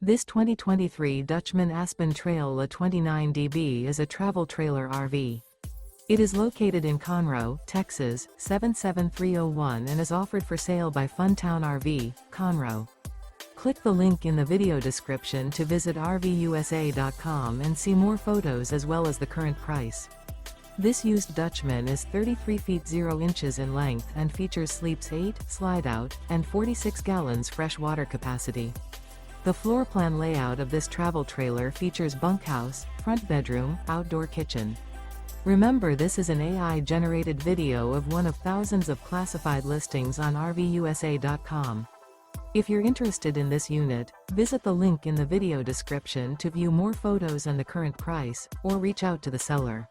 This 2023 Dutchmen Aspen Trail 29 dB is a travel trailer RV. It is located in Conroe, Texas, 77301 and is offered for sale by Funtown RV, Conroe. Click the link in the video description to visit RVUSA.com and see more photos as well as the current price. This used Dutchman is 33 feet 0 inches in length and features sleeps 8, slide-out, and 46 gallons fresh water capacity. The floor plan layout of this travel trailer features bunkhouse, front bedroom, outdoor kitchen. Remember, this is an AI-generated video of one of thousands of classified listings on RVUSA.com. If you're interested in this unit, visit the link in the video description to view more photos and the current price, or reach out to the seller.